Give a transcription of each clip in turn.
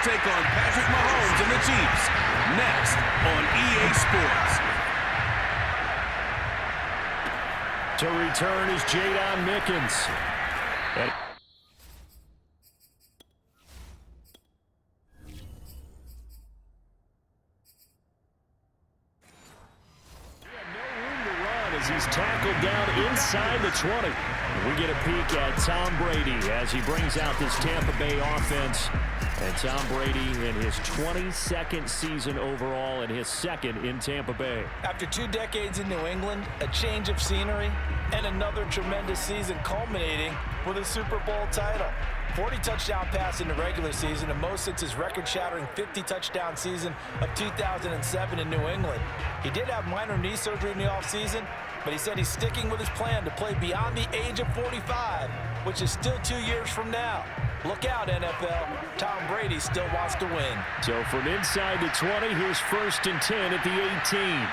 take on Patrick Mahomes and the Chiefs next on EA Sports. To return is Jadon Mickens. He's tackled down inside the 20. We get a peek at Tom Brady as he brings out this Tampa Bay offense. And Tom Brady in his 22nd season overall and his second in Tampa Bay. After 2 decades in New England, a change of scenery, and another tremendous season culminating with a Super Bowl title. 40 touchdown pass in the regular season, and most since his record-shattering 50-touchdown season of 2007 in New England. He did have minor knee surgery in the offseason, but he said he's sticking with his plan to play beyond the age of 45, which is still 2 years from now. Look out, NFL. Tom Brady still wants to win. So from inside the 20, here's 1st and 10 at the 18.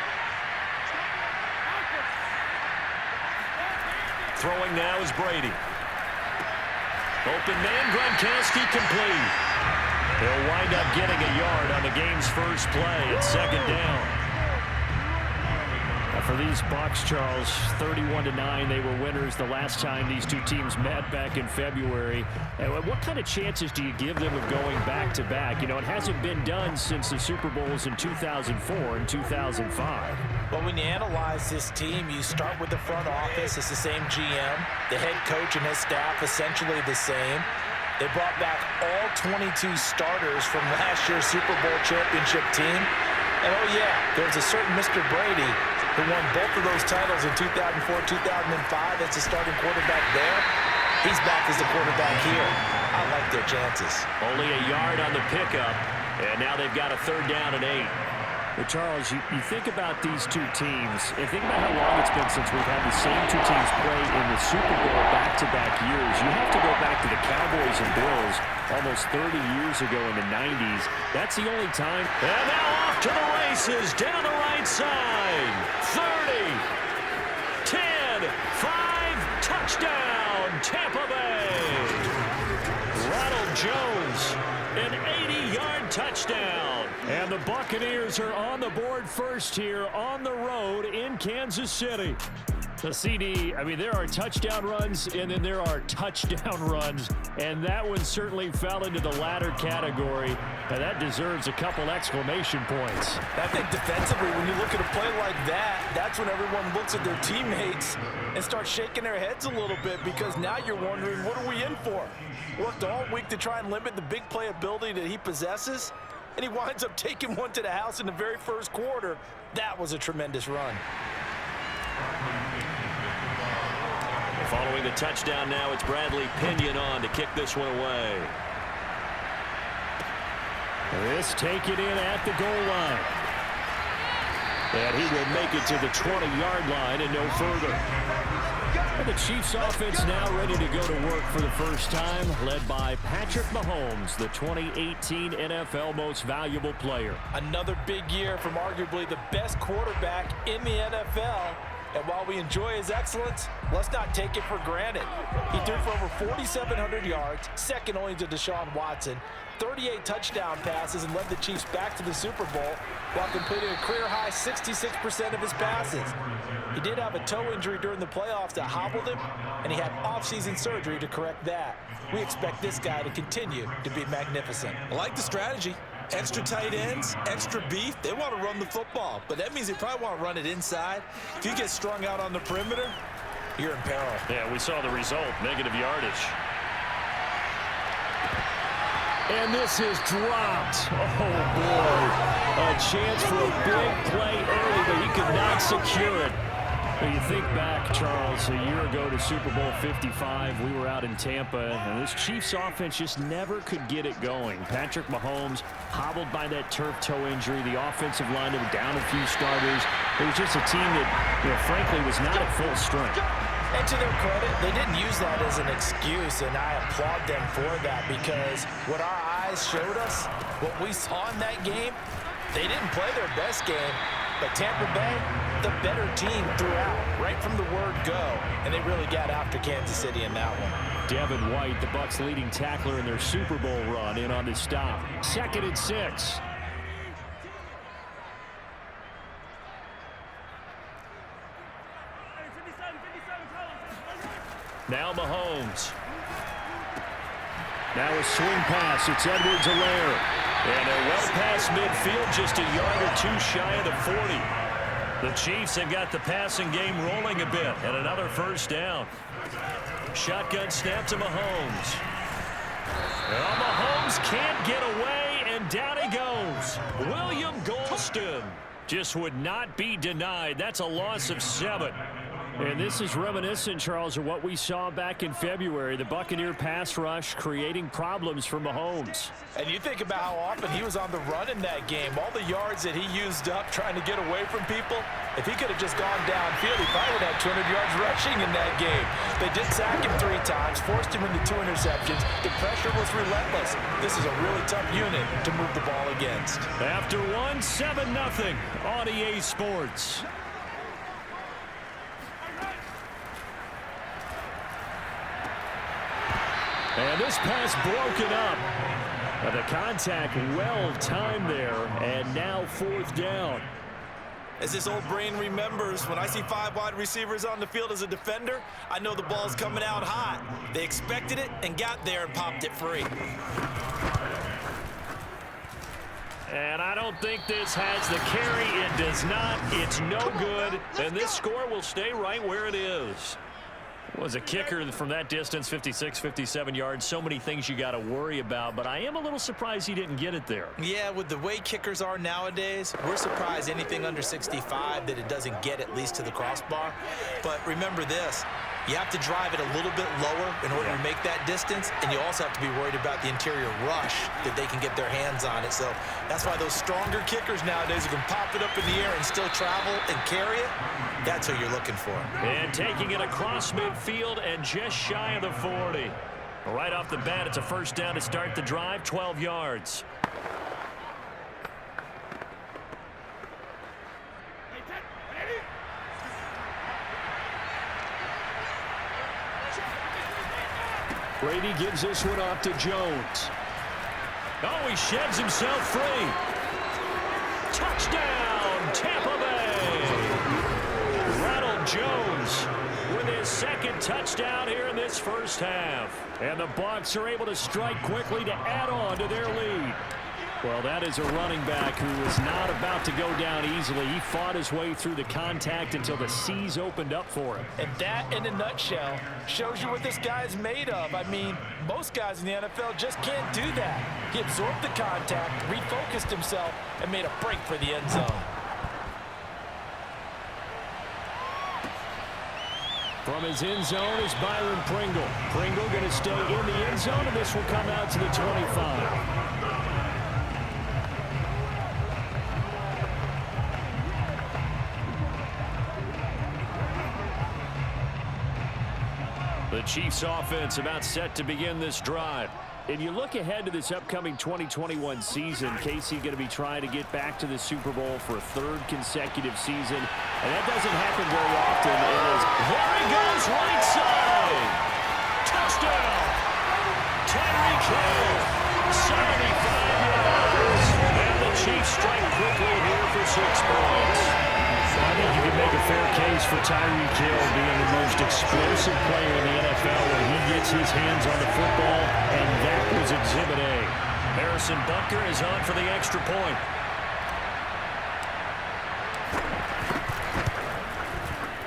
Throwing now is Brady. Open man, Gronkowski complete. He'll wind up getting a yard on the game's first play at 2nd down. For these Bucs, Charles, 31-9, they were winners the last time these two teams met back in February. What kind of chances do you give them of going back-to-back? You know, it hasn't been done since the Super Bowls in 2004 and 2005. Well, when you analyze this team, you start with the front office. It's the same GM. The head coach and his staff essentially the same. They brought back all 22 starters from last year's Super Bowl championship team. And, oh, yeah, there's a certain Mr. Brady who won both of those titles in 2004, 2005 as the starting quarterback there. He's back as the quarterback here. I like their chances. Only a yard on the pickup, and now they've got a 3rd down and 8. But Charles, you think about these two teams, and think about how long it's been since we've had the same two teams play in the Super Bowl back-to-back years. You have to go back to the Cowboys and Bills almost 30 years ago in the 90s. That's the only time. And now off to the races down the right side. 30, 10, 5, touchdown, Tampa Bay. Ronald Jones, an 80-yard touchdown. And the Buccaneers are on the board first here on the road in Kansas City. The CD, I mean, there are touchdown runs, and then there are touchdown runs, and that one certainly fell into the latter category, and that deserves a couple exclamation points. I think defensively, when you look at a play like that, that's when everyone looks at their teammates and starts shaking their heads a little bit, because now you're wondering, what are we in for? Worked all week to try and limit the big play ability that he possesses, and he winds up taking one to the house in the very first quarter. That was a tremendous run. Following the touchdown now, it's Bradley Pinion on to kick this one away. This taken in at the goal line. And he will make it to the 20-yard line and no further. And the Chiefs offense now ready to go to work for the first time, led by Patrick Mahomes, the 2018 NFL Most Valuable Player. Another big year from arguably the best quarterback in the NFL. And while we enjoy his excellence, let's not take it for granted. He threw for over 4,700 yards, second only to Deshaun Watson, 38 touchdown passes, and led the Chiefs back to the Super Bowl while completing a career-high 66% of his passes. He did have a toe injury during the playoffs that hobbled him, and he had off-season surgery to correct that. We expect this guy to continue to be magnificent. I like the strategy. Extra tight ends, extra beef. They want to run the football, but that means they probably want to run it inside. If you get strung out on the perimeter, you're in peril. Yeah, we saw the result, negative yardage. And this is dropped. Oh, boy. A chance for a big play early, but he could not secure it. When you think back, Charles, a year ago to Super Bowl 55, we were out in Tampa, and this Chiefs offense just never could get it going. Patrick Mahomes hobbled by that turf toe injury. The offensive line was down a few starters. It was just a team that, frankly, was not at full strength. And to their credit, they didn't use that as an excuse, and I applaud them for that, because what our eyes showed us, what we saw in that game, they didn't play their best game, but Tampa Bay, the better team throughout, right from the word go, and they really got after Kansas City in that one. Devin White, the Bucs' leading tackler in their Super Bowl run, in on this stop. 2nd and 6. Now Mahomes. Now a swing pass. It's Edwards-Helaire. And they're well past midfield, just a yard or two shy of the 40. The Chiefs have got the passing game rolling a bit, and another first down. Shotgun snap to Mahomes. Well, Mahomes can't get away, and down he goes. William Golston just would not be denied. That's a loss of 7. And this is reminiscent, Charles, of what we saw back in February. The Buccaneer pass rush creating problems for Mahomes. And you think about how often he was on the run in that game. All the yards that he used up trying to get away from people. If he could have just gone downfield, he probably would have 200 yards rushing in that game. They did sack him 3 times, forced him into 2 interceptions. The pressure was relentless. This is a really tough unit to move the ball against. After 7-0 on EA Sports. And this pass broken up. The contact well timed there, and now 4th down. As this old brain remembers, when I see 5 wide receivers on the field as a defender, I know the ball's coming out hot. They expected it and got there and popped it free. And I don't think this has the carry. It does not. It's no good. And this score will stay right where it is. Was a kicker from that distance, 56, 57 yards. So many things you got to worry about, but I am a little surprised he didn't get it there. Yeah, with the way kickers are nowadays, we're surprised anything under 65 that it doesn't get at least to the crossbar. But remember this, you have to drive it a little bit lower in order to make that distance, and you also have to be worried about the interior rush that they can get their hands on it. So that's why those stronger kickers nowadays who can pop it up in the air and still travel and carry it, that's who you're looking for. And taking it across midfield and just shy of the 40. Right off the bat, it's a first down to start the drive, 12 yards. Brady gives this one off to Jones. Oh, he sheds himself free. Touchdown, Tampa Bay. Ronald Jones with his 2nd touchdown here in this first half. And the Bucs are able to strike quickly to add on to their lead. Well, that is a running back who was not about to go down easily. He fought his way through the contact until the seas opened up for him. And that, in a nutshell, shows you what this guy's made of. I mean, most guys in the NFL just can't do that. He absorbed the contact, refocused himself, and made a break for the end zone. From his end zone is Byron Pringle. Pringle going to stay in the end zone, and this will come out to the 25. The Chiefs offense about set to begin this drive. And you look ahead to this upcoming 2021 season, Casey going to be trying to get back to the Super Bowl for a 3rd consecutive season. And that doesn't happen very often. There he goes, right side. Touchdown. Tyreek Hill, 75 yards. And the Chiefs strike quickly here for 6 points. I think you can make a fair case for Tyreek Hill being the most explosive player in the NFL when he gets his hands on the football, and that was Exhibit A. Harrison Butker is on for the extra point.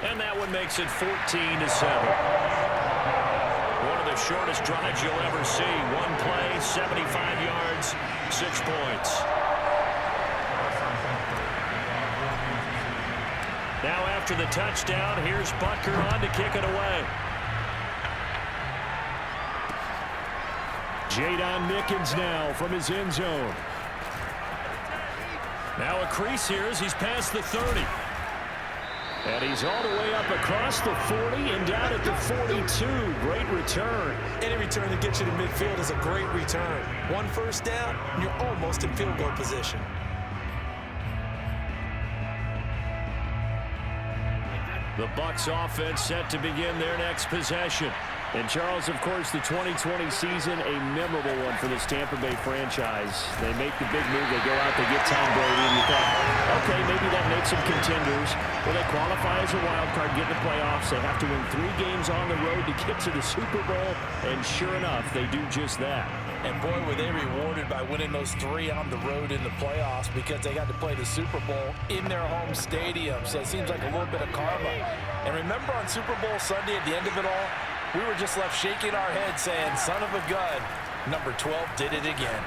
And that one makes it 14-7. One of the shortest drives you'll ever see. One play, 75 yards, 6 points. Now after the touchdown, here's Butker on to kick it away. Jadon Mickens now from his end zone. Now a crease here as he's past the 30. And he's all the way up across the 40 and down at the 42. Great return. Any return that gets you to midfield is a great return. 1 first down, and you're almost in field goal position. The Bucs offense set to begin their next possession. And Charles, of course, the 2020 season, a memorable one for this Tampa Bay franchise. They make the big move. They go out, they get Tom Brady, and you thought, okay, maybe that makes them contenders. Well, they qualify as a wild card, get in the playoffs. They have to win 3 games on the road to get to the Super Bowl, and sure enough, they do just that. And boy, were they rewarded by winning those 3 on the road in the playoffs, because they got to play the Super Bowl in their home stadium. So it seems like a little bit of karma. And remember on Super Bowl Sunday, at the end of it all, we were just left shaking our heads saying, son of a gun, number 12 did it again.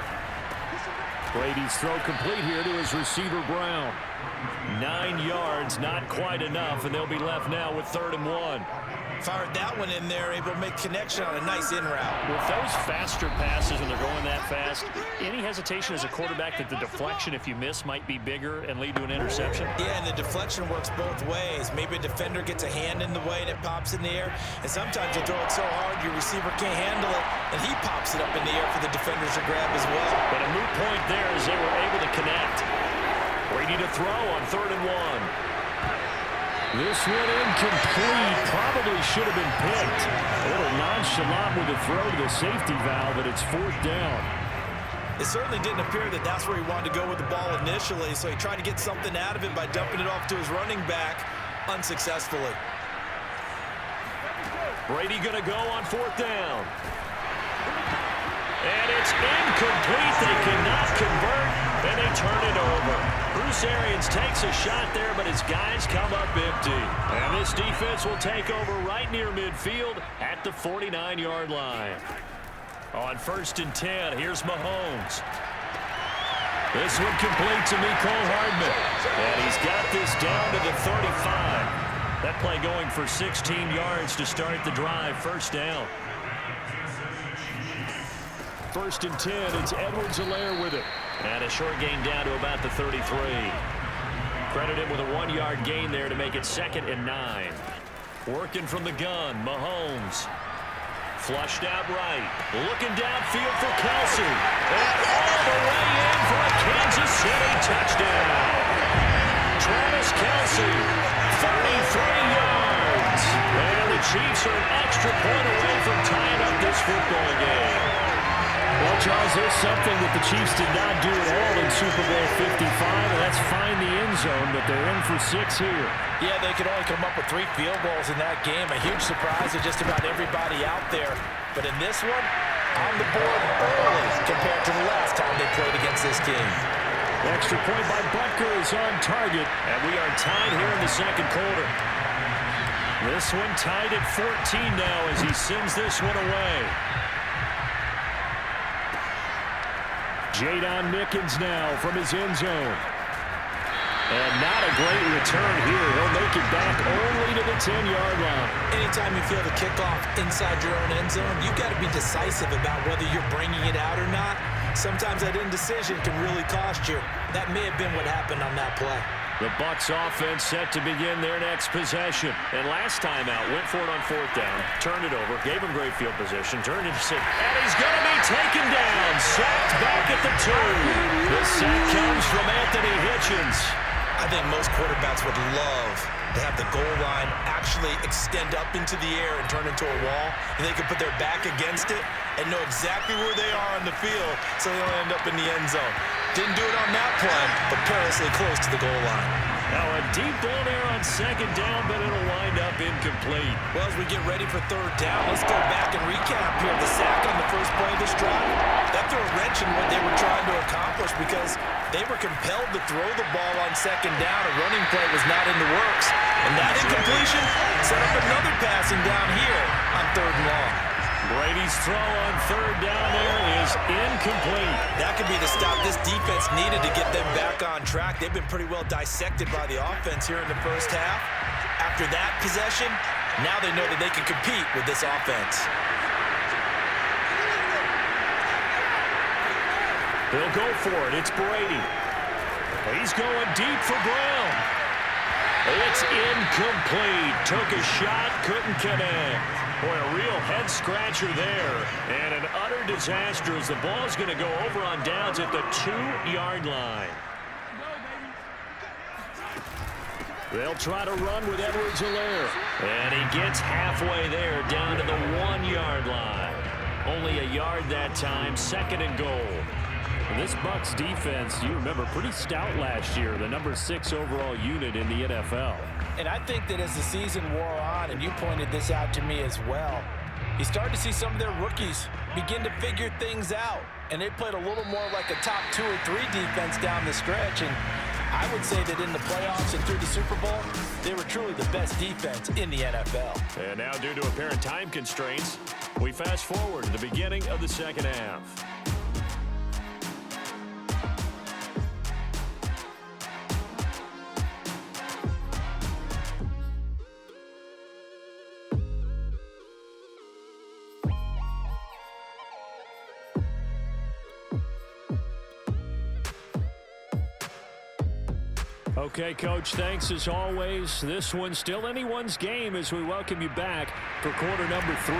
Brady's throw complete here to his receiver, Brown. 9 yards, not quite enough, and they'll be left now with 3rd and 1. Fired that one in there, able to make connection on a nice in route. With those faster passes, when they're going that fast, any hesitation as a quarterback that the deflection, if you miss, might be bigger and lead to an interception? Yeah, and the deflection works both ways. Maybe a defender gets a hand in the way and it pops in the air, and sometimes you throw it so hard your receiver can't handle it, and he pops it up in the air for the defenders to grab as well. But a moot point there as they were able to connect. Brady to throw on 3rd and 1. This one incomplete. Probably should have been picked. A little nonchalant with the throw to the safety valve, but it's 4th down. It certainly didn't appear that that's where he wanted to go with the ball initially, so he tried to get something out of it by dumping it off to his running back unsuccessfully. Brady going to go on 4th down. And it's incomplete. They cannot convert, and they turn it over. Bruce Arians takes a shot there, but his guys come up empty. And this defense will take over right near midfield at the 49-yard line. On 1st and 10, here's Mahomes. This one complete to Mecole Hardman. And he's got this down to the 35. That play going for 16 yards to start the drive. 1st down. 1st and 10, it's Edwards-Helaire with it. And a short gain down to about the 33. Credit him with a 1-yard gain there to make it 2nd and 9. Working from the gun, Mahomes. Flushed out right. Looking downfield for Kelsey. And all the way in for a Kansas City touchdown. Travis Kelsey, 33 yards. And the Chiefs are an extra point away from tying up this football game. Well, Charles, there's something that the Chiefs did not do at all in Super Bowl 55, and that's find the end zone, but they're in for 6 here. Yeah, they could only come up with 3 field goals in that game. A huge surprise to just about everybody out there. But in this one, on the board early compared to the last time they played against this team. Extra point by Butker is on target, and we are tied here in the 2nd quarter. This one tied at 14 now as he sends this one away. Jadon Mickens now from his end zone. And not a great return here. He'll make it back only to the 10-yard line. Anytime you feel the kickoff inside your own end zone, you've got to be decisive about whether you're bringing it out or not. Sometimes that indecision can really cost you. That may have been what happened on that play. The Bucs offense set to begin their next possession. And last time out, went for it on 4th down, turned it over, gave him great field position, turned it to 6. And he's going to be taken down, sacked back at the 2. The sack comes from Anthony Hitchens. I think most quarterbacks would love to have the goal line actually extend up into the air and turn into a wall, and they could put their back against it and know exactly where they are on the field so they don't end up in the end zone. Didn't do it on that play, but perilously close to the goal line. Now a deep ball there on 2nd down, but it'll wind up incomplete. Well, as we get ready for 3rd down, let's go back and recap here. The sack on the first play of this drive, that threw a wrench in what they were trying to accomplish because they were compelled to throw the ball on 2nd down. A running play was not in the works. And that incompletion set up another passing down here on 3rd and long. Brady's throw on 3rd down there is incomplete. That could be the stop this defense needed to get them back on track. They've been pretty well dissected by the offense here in the 1st half. After that possession, now they know that they can compete with this offense. They'll go for it. It's Brady. He's going deep for Brown. It's incomplete. Took a shot, couldn't connect. Boy, a real head-scratcher there. And an utter disaster as the ball's going to go over on downs at the 2-yard line. They'll try to run with Edwards-Helaire. And he gets halfway there, down to the 1-yard line. Only a yard that time, 2nd and goal. And this Bucs defense, you remember, pretty stout last year, the number 6 overall unit in the NFL. And I think that as the season wore on, and you pointed this out to me as well, you started to see some of their rookies begin to figure things out. And they played a little more like a top 2 or 3 defense down the stretch. And I would say that in the playoffs and through the Super Bowl, they were truly the best defense in the NFL. And now, due to apparent time constraints, we fast forward to the beginning of the second half. Okay, Coach, thanks as always. This one's still anyone's game as we welcome you back for quarter number 3.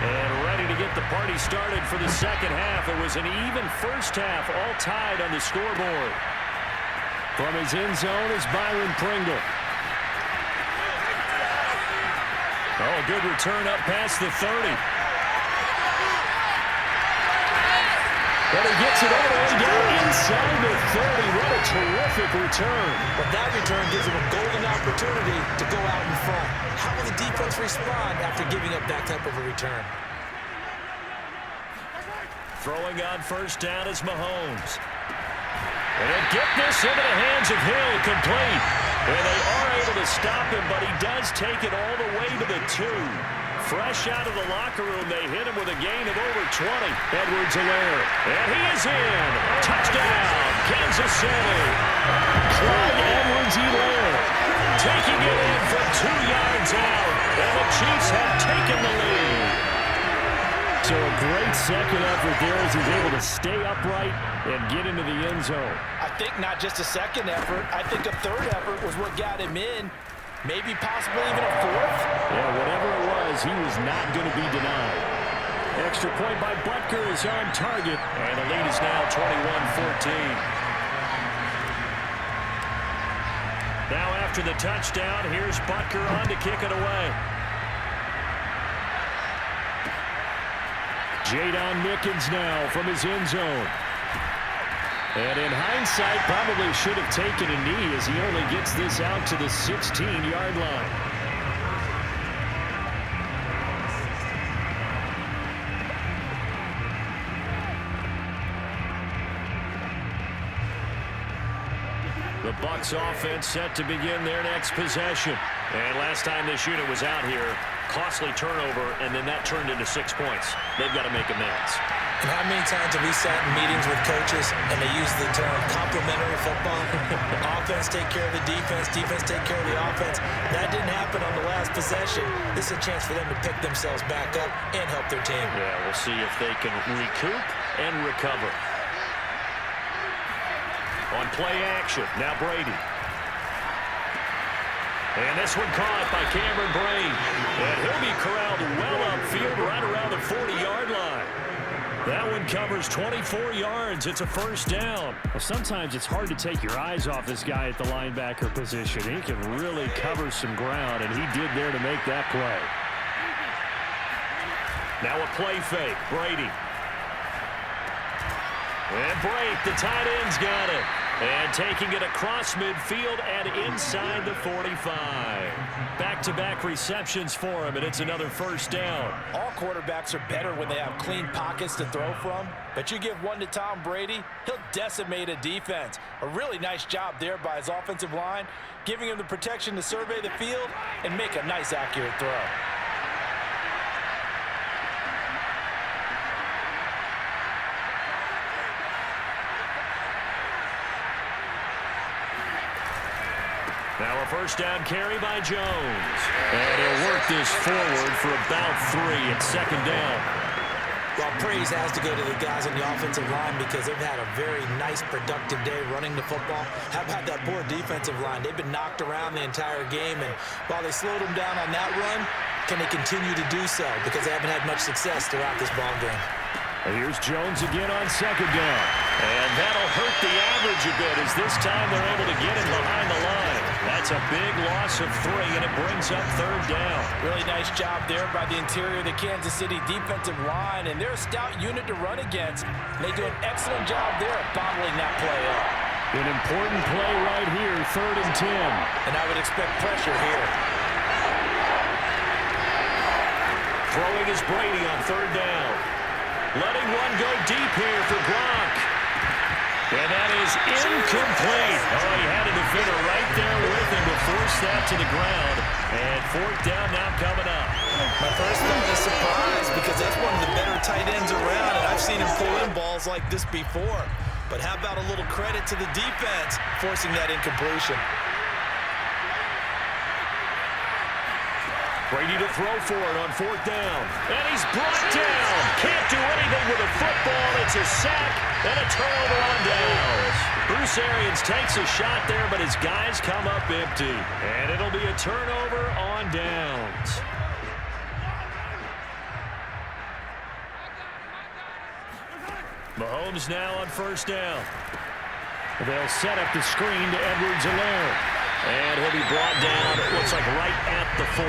And ready to get the party started for the second half. It was an even first half, all tied on the scoreboard. From his end zone is Byron Pringle. Oh, a good return up past the 30. But he gets it all the way down inside the 30. What a terrific return. But that return gives him a golden opportunity to go out in front. How will the defense respond after giving up that type of a return? Throwing on first down is Mahomes. And they get this into the hands of Hill, complete. And they are able to stop him, but he does take it all the way to the 2. Fresh out of the locker room, they hit him with a gain of over 20. Edwards-Helaire. And he is in. Touchdown, Kansas City. Clyde Edwards-Helaire taking it in from 2 yards out. And the Chiefs have taken the lead. So a great second effort there as he's able to stay upright and get into the end zone. I think not just a second effort. I think a third effort was what got him in. Maybe possibly even a 4th. Yeah, whatever it was, he was not going to be denied. Extra point by Butker is on target. And the lead is now 21-14. Now after the touchdown, here's Butker on to kick it away. Jadon Mickens now from his end zone. And in hindsight, probably should have taken a knee as he only gets this out to the 16-yard line. The Bucs offense set to begin their next possession. And last time this unit was out here, costly turnover, and then that turned into 6 points. They've got to make amends. And how many times have we sat in meetings with coaches and they use the term complementary football? Offense take care of the defense, defense take care of the offense. That didn't happen on the last possession. This is a chance for them to pick themselves back up and help their team. Yeah, we'll see if they can recoup and recover. On play action, now Brady. And this one caught by Cameron Brate. And he'll be corralled well upfield right around the 40-yard line. That one covers 24 yards. It's a first down. Well, sometimes it's hard to take your eyes off this guy at the linebacker position. He can really cover some ground, and he did there to make that play. Now a play fake. Brady. And Brate, the tight end's got it. And taking it across midfield and inside the 45. Back-to-back receptions for him, and it's another first down. All quarterbacks are better when they have clean pockets to throw from, but you give one to Tom Brady, he'll decimate a defense. A really nice job there by his offensive line, giving him the protection to survey the field and make a nice, accurate throw. Now a first down carry by Jones. And he'll work this forward for about 3 at second down. Well, praise has to go to the guys on the offensive line because they've had a very nice, productive day running the football. How about that poor defensive line? They've been knocked around the entire game, and while they slowed them down on that run, can they continue to do so? Because they haven't had much success throughout this ball game. Here's Jones again on second down. And that'll hurt the average a bit as this time they're able to get him behind the line. That's a big loss of 3, and it brings up third down. Really nice job there by the interior of the Kansas City defensive line, and they're a stout unit to run against. They do an excellent job there of bottling that play up. An important play right here, 3rd and 10. And I would expect pressure here. Throwing is Brady on 3rd down. Letting one go deep here for Gronk. And that is incomplete. Oh, he had a defender right there with him to force that to the ground. And 4th down now coming up. My first thought is surprise because that's one of the better tight ends around, and I've seen him pull in balls like this before. But how about a little credit to the defense forcing that incompletion? Brady to throw for it on 4th down. And he's brought down. Can't do anything with a football. It's a sack and a turnover on downs. Bruce Arians takes a shot there, but his guys come up empty. And it'll be a turnover on downs. Mahomes now on 1st down. They'll set up the screen to Edwards-Helaire. And he'll be brought down, it looks like right at the 40.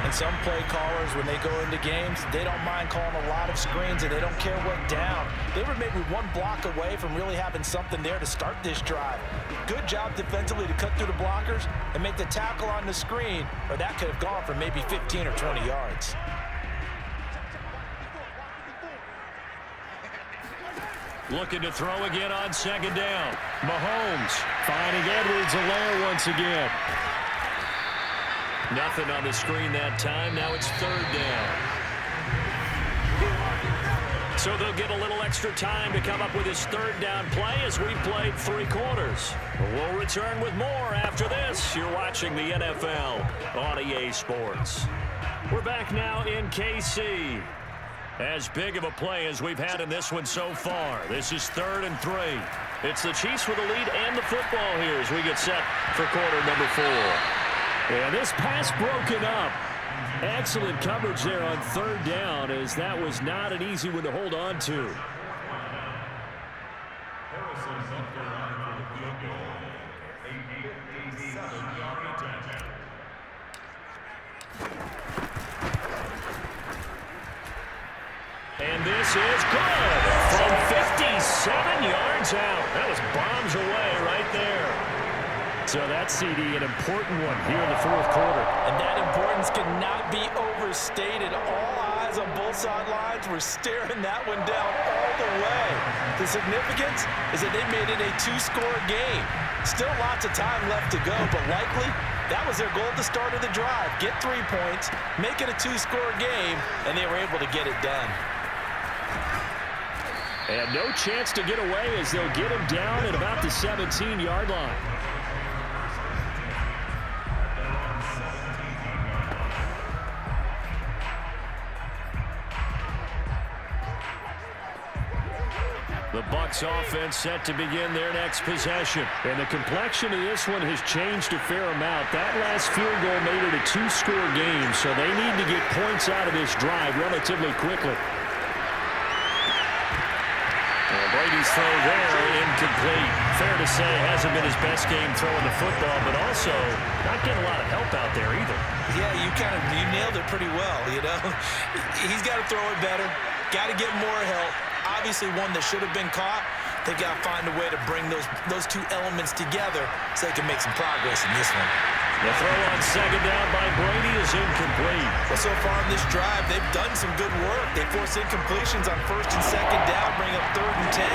And some play callers, when they go into games, they don't mind calling a lot of screens, and they don't care what down. They were maybe one block away from really having something there to start this drive. Good job defensively to cut through the blockers and make the tackle on the screen, or that could have gone for maybe 15 or 20 yards. Looking to throw again on 2nd down. Mahomes finding Edwards-Helaire once again. Nothing on the screen that time. Now it's 3rd down. So they'll get a little extra time to come up with his 3rd down play as we played 3 quarters. We'll return with more after this. You're watching the NFL on EA Sports. We're back now in KC. As big of a play as we've had in this one so far. This is 3rd and 3. It's the Chiefs with the lead and the football here as we get set for quarter number 4. And this pass broken up. Excellent coverage there on 3rd down, as that was not an easy one to hold on to. And this is good from 57 yards out. That was bombs away right there. So that CD, an important one here in the 4th quarter. And that importance cannot be overstated. All eyes on both sidelines were staring that one down all the way. The significance is that they made it a 2-score game. Still lots of time left to go, but likely that was their goal at the start of the drive. Get 3 points, make it a 2-score game, and they were able to get it done. And no chance to get away as they'll get him down at about the 17-yard line. The Bucs offense set to begin their next possession. And the complexion of this one has changed a fair amount. That last field goal made it a 2-score game, so they need to get points out of this drive relatively quickly. And Brady's throw there, incomplete. Fair to say, hasn't been his best game throwing the football, but also not getting a lot of help out there either. Yeah, you nailed it pretty well, you know. He's got to throw it better, got to get more help. Obviously one that should have been caught. They've got to find a way to bring those 2 elements together so they can make some progress in this one. The throw on 2nd down by Brady is incomplete. Well, so far in this drive, they've done some good work. They forced incompletions on 1st and 2nd down, bring up 3rd and 10.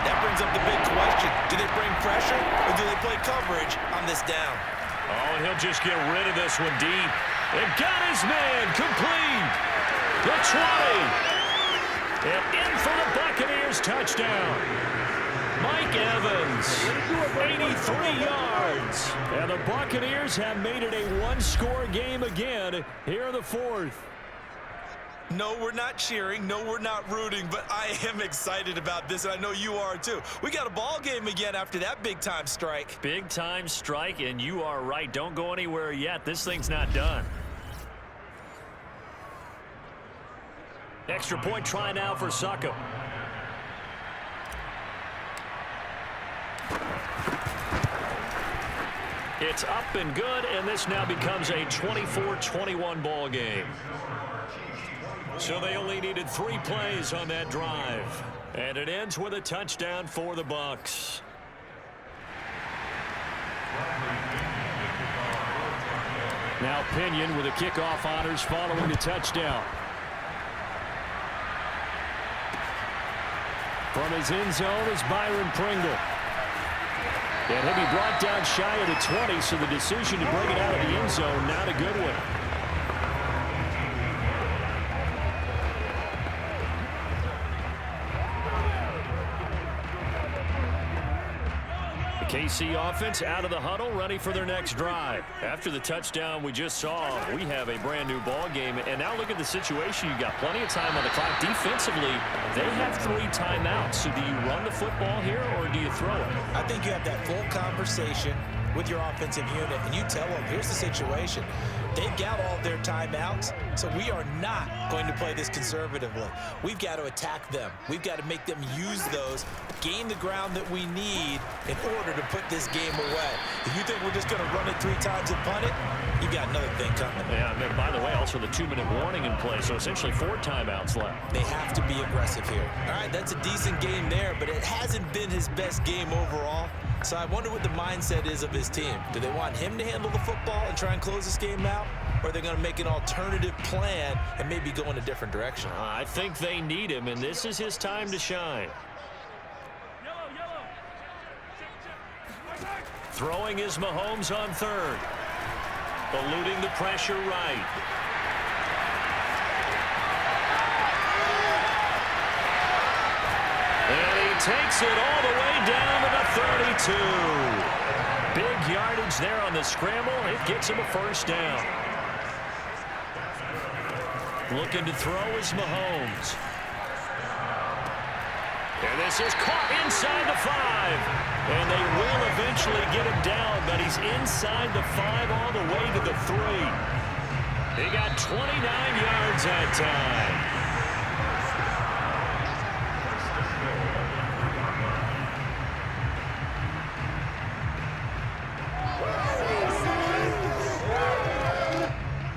That brings up the big question. Do they bring pressure or do they play coverage on this down? Oh, and he'll just get rid of this one deep. And got his man complete. The 20. And in for the Buccaneers touchdown. Mike Evans, 83 yards. And the Buccaneers have made it a 1-score game again here in the 4th. No, we're not cheering. No, we're not rooting, but I am excited about this, and I know you are too. We got a ball game again after that big-time strike. Big-time strike, and you are right. Don't go anywhere yet. This thing's not done. Extra point try now for Succo. It's up and good, and this now becomes a 24-21 ball game. So they only needed 3 plays on that drive. And it ends with a touchdown for the Bucs. Now Pinion with the kickoff honors following the touchdown. From his end zone is Byron Pringle. And he'll be brought down shy of the 20, so the decision to bring it out of the end zone, not a good one. KC offense out of the huddle, ready for their next drive. After the touchdown we just saw, we have a brand new ball game. And now look at the situation. You've got plenty of time on the clock. Defensively, they have 3 timeouts. So do you run the football here or do you throw it? I think you have that full conversation with your offensive unit, and you tell them, here's the situation. They've got all their timeouts, so we are not going to play this conservatively. We've got to attack them. We've got to make them use those, gain the ground that we need in order to put this game away. If you think we're just going to run it 3 times and punt it, you've got another thing coming. Yeah, and by the way, also the 2-minute warning in play, so essentially 4 timeouts left. They have to be aggressive here. All right, that's a decent game there, but it hasn't been his best game overall. So I wonder what the mindset is of his team. Do they want him to handle the football and try and close this game out? Or are they going to make an alternative plan and maybe go in a different direction? I think they need him, and this is his time to shine. Throwing is Mahomes on 3rd. Eluding the pressure right. And he takes it all the way down to the 32. Big yardage there on the scramble. It gets him a first down. Looking to throw is Mahomes. And this is caught inside the 5. And they will eventually get him down, but he's inside the 5 all the way to the 3. He got 29 yards that time.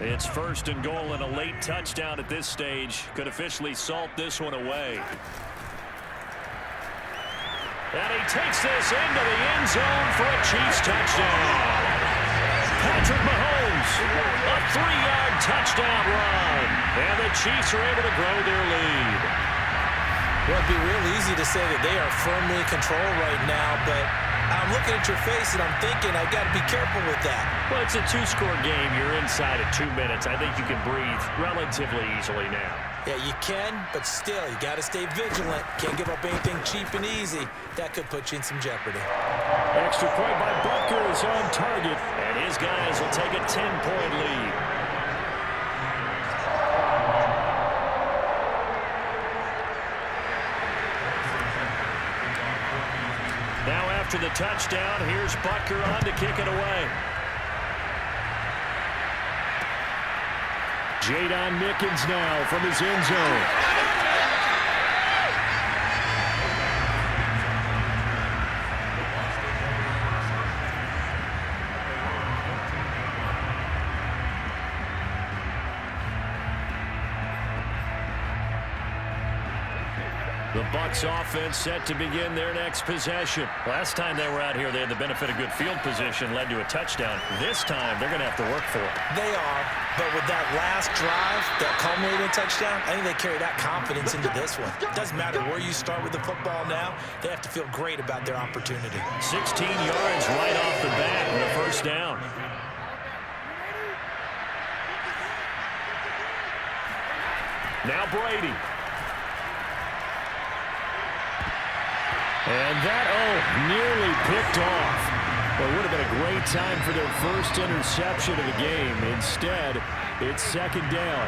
It's 1st and goal, and a late touchdown at this stage could officially salt this one away. And he takes this into the end zone for a Chiefs touchdown. Patrick Mahomes, a 3-yard touchdown run. And the Chiefs are able to grow their lead. Well, it'd be real easy to say that they are firmly in control right now, but I'm looking at your face and I'm thinking I've got to be careful with that. Well, it's a 2-score game. You're inside at 2 minutes. I think you can breathe relatively easily now. Yeah, you can, but still, you got to stay vigilant. Can't give up anything cheap and easy. That could put you in some jeopardy. Extra point by Butker is on target, and his guys will take a 10-point lead. Now after the touchdown, here's Butker on to kick it away. Jadon Mickens now from his end zone. The Bucs offense set to begin their next possession. Last time they were out here, they had the benefit of good field position, led to a touchdown. This time, they're going to have to work for it. They are, but with that last drive, that culminating touchdown, I think they carry that confidence into this one. It doesn't matter where you start with the football now. They have to feel great about their opportunity. 16 yards right off the bat and a first down. Now Brady. And that, nearly picked off. Well, it would have been a great time for their first interception of the game. Instead, it's 2nd down.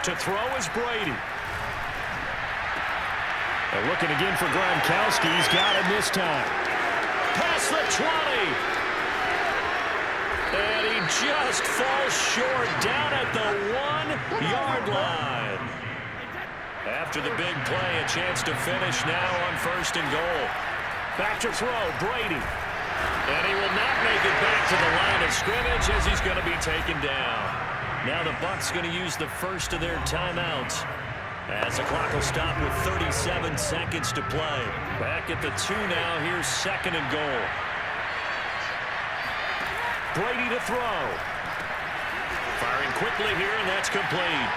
To throw is Brady. And looking again for Gronkowski. He's got him this time. Past the 20. And he just falls short down at the 1-yard line. After the big play, a chance to finish now on 1st and goal. Back to throw, Brady. And he will not make it back to the line of scrimmage as he's going to be taken down. Now the Bucs going to use the first of their timeouts as the clock will stop with 37 seconds to play. Back at the 2 now. Here's 2nd and goal. Brady to throw. Firing quickly here, and that's complete.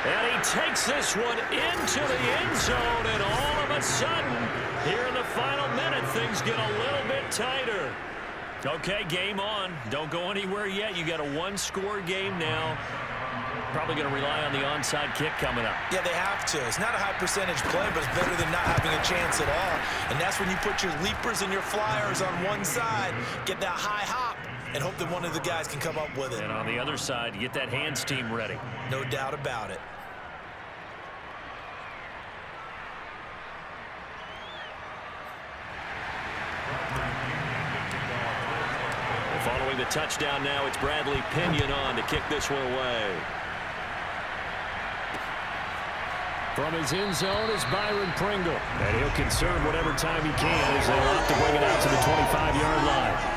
And he takes this one into the end zone, and all of a sudden, here in the final minute, things get a little bit tighter. Okay, game on. Don't go anywhere yet. You got a 1-score game now. Probably going to rely on the onside kick coming up. Yeah, they have to. It's not a high percentage play, but it's better than not having a chance at all. And that's when you put your leapers and your flyers on one side, get that high hop, and hope that one of the guys can come up with it. And on the other side, you get that hands team ready. No doubt about it. Following the touchdown now, it's Bradley Pinion on to kick this one away. From his end zone is Byron Pringle. And he'll conserve whatever time he can as they opt to bring it out to the 25-yard line.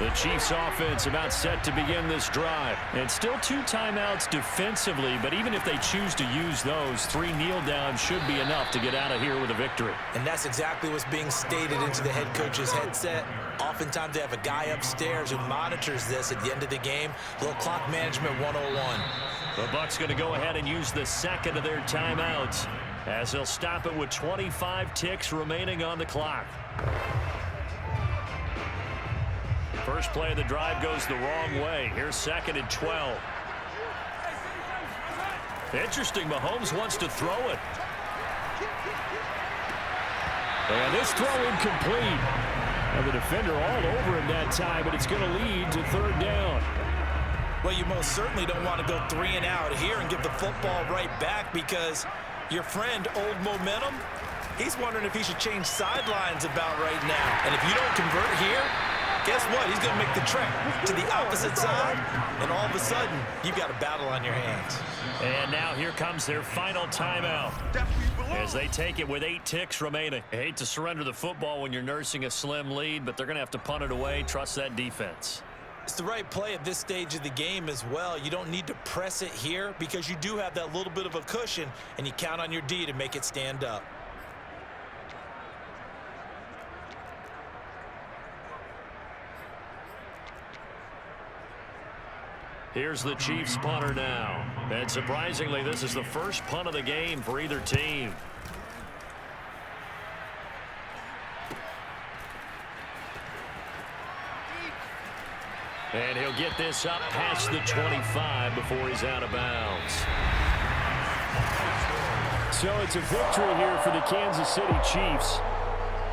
The Chiefs offense about set to begin this drive. And still 2 timeouts defensively, but even if they choose to use those, 3 kneel downs should be enough to get out of here with a victory. And that's exactly what's being stated into the head coach's headset. Oftentimes they have a guy upstairs who monitors this at the end of the game. Little clock management 101. The Bucs going to go ahead and use the 2nd of their timeouts as they'll stop it with 25 ticks remaining on the clock. First play of the drive goes the wrong way. Here's 2nd and 12. Interesting, Mahomes wants to throw it. And this throw incomplete. And the defender all over him that time, but it's going to lead to 3rd down. Well, you most certainly don't want to go 3 and out here and give the football right back because your friend, Old Momentum, he's wondering if he should change sidelines about right now. And if you don't convert here, guess what? He's going to make the trek to the opposite side, and all of a sudden, you've got a battle on your hands. And now here comes their final timeout as they take it with 8 ticks remaining. I hate to surrender the football when you're nursing a slim lead, but they're going to have to punt it away. Trust that defense. It's the right play at this stage of the game as well. You don't need to press it here because you do have that little bit of a cushion, and you count on your D to make it stand up. Here's the Chiefs punter now. And surprisingly, this is the first punt of the game for either team. And he'll get this up past the 25 before he's out of bounds. So it's a victory here for the Kansas City Chiefs.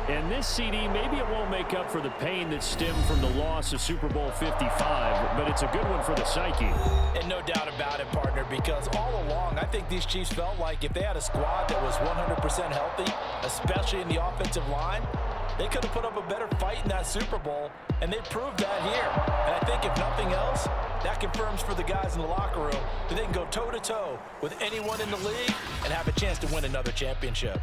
And this CD, maybe it won't make up for the pain that stemmed from the loss of Super Bowl 55, but it's a good one for the psyche. And no doubt about it, partner, because all along, I think these Chiefs felt like if they had a squad that was 100% healthy, especially in the offensive line, they could have put up a better fight in that Super Bowl, and they proved that here. And I think if nothing else, that confirms for the guys in the locker room that they can go toe-to-toe with anyone in the league and have a chance to win another championship.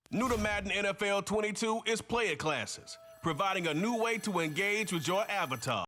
New to Madden NFL 22 is player classes, providing a new way to engage with your avatar.